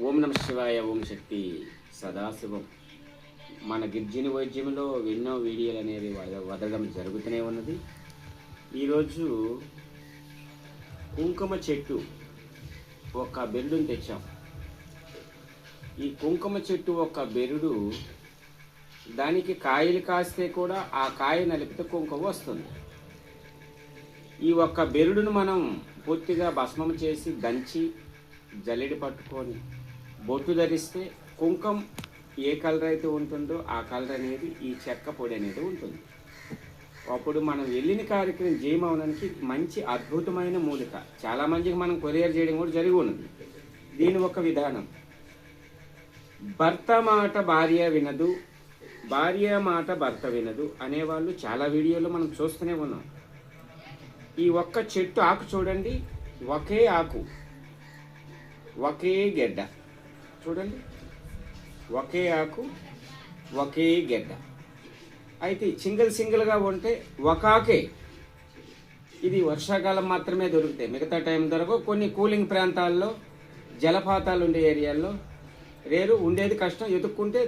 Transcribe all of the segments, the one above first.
ఓం నమ శివాయ. ఓం శక్తి సదాశివం. మన గిర్జిని వైద్యంలో ఎన్నో వీడియోలు అనేది వదలడం జరుగుతూనే ఉన్నది. ఈరోజు కుంకుమ చెట్టు ఒక బెరుడుని తెచ్చాం. ఈ కుంకుమ చెట్టు ఒక బెరుడు, దానికి కాయలు కాస్తే కూడా ఆ కాయ నలిపితే కుంకుమ వస్తుంది. ఈ ఒక్క బెరుడును మనం పూర్తిగా భస్మం చేసి దంచి జల్లెడి పట్టుకొని బొట్టు ధరిస్తే కుంకుమ ఏ కలర్ అయితే ఉంటుందో ఆ కలర్ అనేది ఈ చెక్క పొడి అనేది ఉంటుంది. అప్పుడు మనం వెళ్ళిన కార్యక్రమం జయమవనానికి మంచి అద్భుతమైన మూలిక. చాలామందికి మనం కొరియర్ చేయడం కూడా జరిగి ఉన్నది. దీని ఒక విధానం: భర్త మాట భార్య వినదు, భార్య మాట భర్త వినదు అనేవాళ్ళు చాలా వీడియోలో మనం చూస్తూనే ఉన్నాం. ఈ ఒక్క చెట్టు ఆకు చూడండి, ఒకే ఆకు, ఒకే గెడ్డ. చూడండి, ఒకే ఆకు, ఒకే గెడ్డ. అయితే సింగిల్గా ఉంటే ఒక ఆకే. ఇది వర్షాకాలం మాత్రమే దొరుకుతాయి, మిగతా టైం దొరకవు. కొన్ని కూలింగ్ ప్రాంతాల్లో, జలపాతాలు ఉండే ఏరియాల్లో రేరు, ఉండేది కష్టం. ఎతుక్కుంటే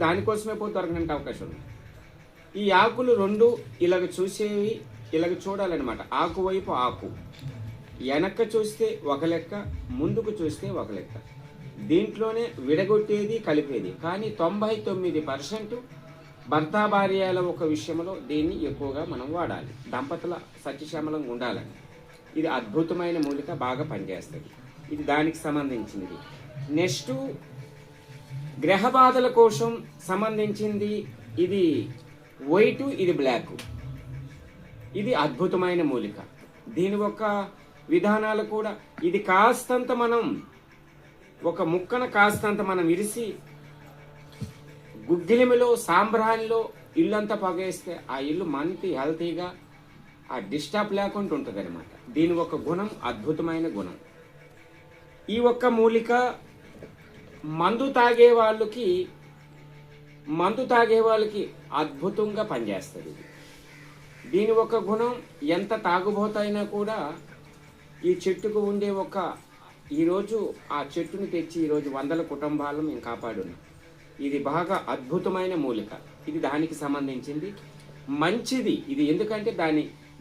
దానికోసమే పోయి దొరకనంటే అవకాశం ఉంది. ఈ ఆకులు రెండు ఇలాగ చూసేవి, ఇలాగ చూడాలన్నమాట. ఆకు వైపు ఆకు, వెనక్క చూస్తే ఒక లెక్క, ముందుకు చూస్తే ఒక లెక్క. దీంట్లోనే విడగొట్టేది కలిపేది. కానీ 99% భర్త భార్యల ఒక విషయంలో దీన్ని ఎక్కువగా మనం వాడాలి. దంపతుల సత్యశ్యామలంగా ఉండాలని. ఇది అద్భుతమైన మూలిక, బాగా పనిచేస్తుంది. ఇది దానికి సంబంధించినది. నెక్స్ట్ గ్రహ బాధల కోసం సంబంధించింది. ఇది వైట్, ఇది బ్లాక్. ఇది అద్భుతమైన మూలిక. దీని ఒక విధానాలు కూడా, ఇది కాస్తంత మనం ఒక ముక్కన కాస్తంత మనం ఇరిసి గుగ్గిలిమిలో సాంబ్రాణిలో ఇల్లంతా పగేస్తే ఆ ఇల్లు మంచి హెల్తీగా, ఆ డిస్టర్బ్ లేకుండా ఉంటుంది అనమాట. దీని ఒక గుణం అద్భుతమైన గుణం. ఈ ఒక్క మూలిక మందు తాగే వాళ్ళకి అద్భుతంగా పనిచేస్తుంది. దీని ఒక గుణం, ఎంత తాగుబోతైనా కూడా ఈ చెట్టుకు ఉండే ఈరోజు ఆ చెట్టుని తెచ్చి ఈరోజు 100 కుటుంబాలను మేము కాపాడున్నాం. ఇది బాగా అద్భుతమైన మూలిక. ఇది దానికి సంబంధించింది, మంచిది. ఇది ఎందుకంటే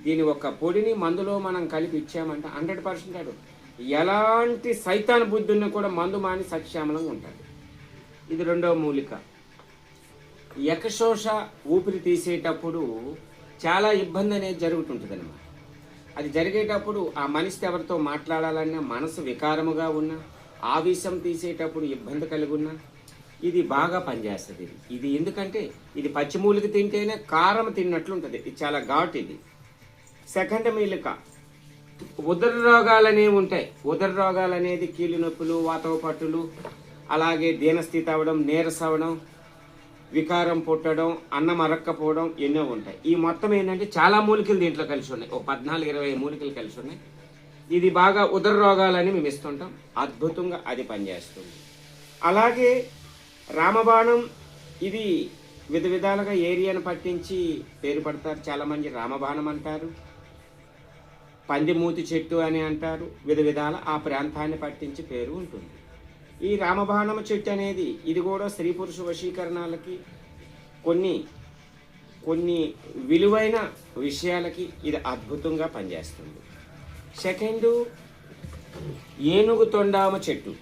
దీని ఒక పొడిని మందులో మనం కలిపి ఇచ్చామంటే 100% ఎలాంటి సైతాన్ బుద్ధున్న కూడా మందు మాని సత్యశ్యామలంగా ఉంటుంది. ఇది రెండవ మూలిక. యకశోష, ఊపిరి తీసేటప్పుడు చాలా ఇబ్బంది అనేది జరుగుతుంటుంది అన్నమాట. అది జరిగేటప్పుడు ఆ మనిషితో ఎవరితో మాట్లాడాలన్నా, మనసు వికారముగా ఉన్నా, ఆవేశం తీసేటప్పుడు ఇబ్బంది కలిగి ఉన్నా ఇది బాగా పనిచేస్తుంది. ఇది ఎందుకంటే ఇది పచ్చిమూలిక తింటేనే కారం తిన్నట్లు ఉంటుంది. ఇది చాలా ఘాట్. ఇది సెకండ్ మూలిక. ఉదర రోగాలు అనేవి ఉంటాయి. ఉదర రోగాలు అనేది కీళ్ళు నొప్పులు, వాతవ పట్టులు, అలాగే దీనస్థితి అవ్వడం, నీరస అవ్వడం, వికారం పుట్టడం, అన్నం అరక్కపోవడం ఎన్నో ఉంటాయి. ఈ మొత్తం ఏంటంటే చాలా మూలికలు దీంట్లో కలిసి ఉన్నాయి. ఒక 14-20 మూలికలు కలిసి ఉన్నాయి. ఇది బాగా ఉదర రోగాలని మేము ఇస్తుంటాం. అద్భుతంగా అది పనిచేస్తుంది. అలాగే రామబాణం. ఇది విధాలుగా ఏరియాను పట్టించి పేరు పడతారు. చాలామంది రామబాణం అంటారు, పందిమూతి చెట్టు అని అంటారు. విధాల ఆ ప్రాంతాన్ని పట్టించి పేరు ఉంటుంది. ఈ రామబాణం చెట్టు అనేది ఇది కూడా స్త్రీ పురుష వశీకరణాలకి, కొన్ని విలువైన విషయాలకి ఇది అద్భుతంగా పనిచేస్తుంది. సెకండ్ ఏనుగు తొండామ చెట్టు.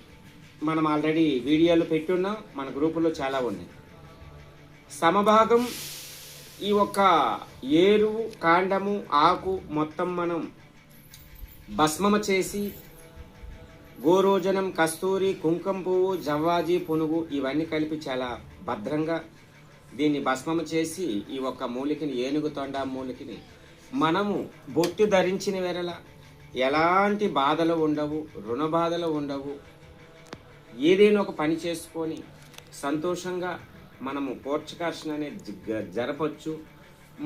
మనం ఆల్రెడీ వీడియోలు పెట్టున్నాం, మన గ్రూపులో చాలా ఉన్నాయి. సమభాగం ఈ ఒక్క ఏరువు, కాండము, ఆకు మొత్తం మనం భస్మమ చేసి గోరోజనం, కస్తూరి, కుంకుమ పువ్వు, జవ్వాజీ, పునుగు ఇవన్నీ కలిపి చాలా భద్రంగా దీన్ని భస్మము చేసి ఈ ఒక్క మూలికని, ఏనుగు తొండా మూలికని మనము బొట్టు ధరించిన వేళ ఎలాంటి బాధలు ఉండవు, రుణ బాధలు ఉండవు. ఏదైనా ఒక పని చేసుకొని సంతోషంగా మనము పోర్చకర్షణ అనేది జరపచ్చు.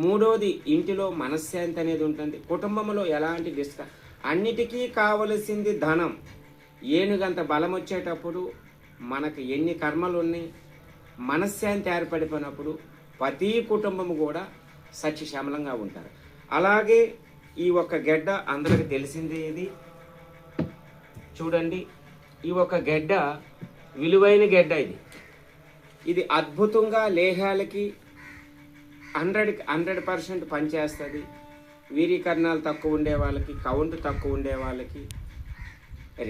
మూడోది, ఇంటిలో మనశ్శాంతి అనేది ఉంటుంది. కుటుంబంలో ఎలాంటి అన్నిటికీ కావలసింది ధనం. ఏనుగంత బలం వచ్చేటప్పుడు మనకు ఎన్ని కర్మలు ఉన్నాయి, మనశ్శాంతి ఏర్పడిపోయినప్పుడు ప్రతి కుటుంబం కూడా సత్యశ్యామలంగా ఉంటారు. అలాగే ఈ ఒక్క గెడ్డ అందరికి తెలిసిందే. ఇది చూడండి, ఈ ఒక గెడ్డ విలువైన గెడ్డ ఇది. ఇది అద్భుతంగా లేహాలకి 100% పనిచేస్తుంది. వీరీకరణాలు తక్కువ ఉండే వాళ్ళకి, కౌంట్ తక్కువ ఉండే వాళ్ళకి,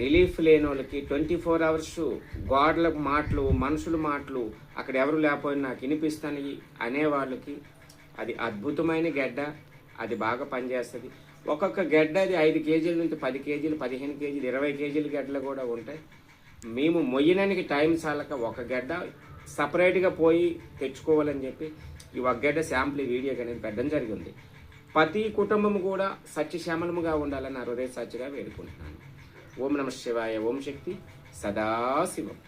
రిలీఫ్ లేని వాళ్ళకి, 24 అవర్స్ గోడల మాటలు, మనుషుల మాటలు అక్కడ ఎవరు లేకపోయినా నాకు వినిపిస్తాయి అనే వాళ్ళకి అది అద్భుతమైన గెడ్డ. అది బాగా పనిచేస్తుంది. ఒక్కొక్క గెడ్డ అది 5 కేజీల నుంచి 10 కేజీలు, 15 కేజీలు, 20 కేజీల గెడ్డలు కూడా ఉంటాయి. మేము మొయ్యడానికి టైం చాలక ఒక గెడ్డ సపరేట్గా పోయి తెచ్చుకోవాలని చెప్పి ఈ ఒక గెడ్డ శాంపుల్ వీడియోకి అనేది పెట్టడం జరిగింది. ప్రతి కుటుంబం కూడా సత్యశ్యామలముగా ఉండాలని హృదయ సాక్షిగా వేడుకుంటున్నాను. ఓం నమః శివాయ. ఓం శక్తి సదాశివం.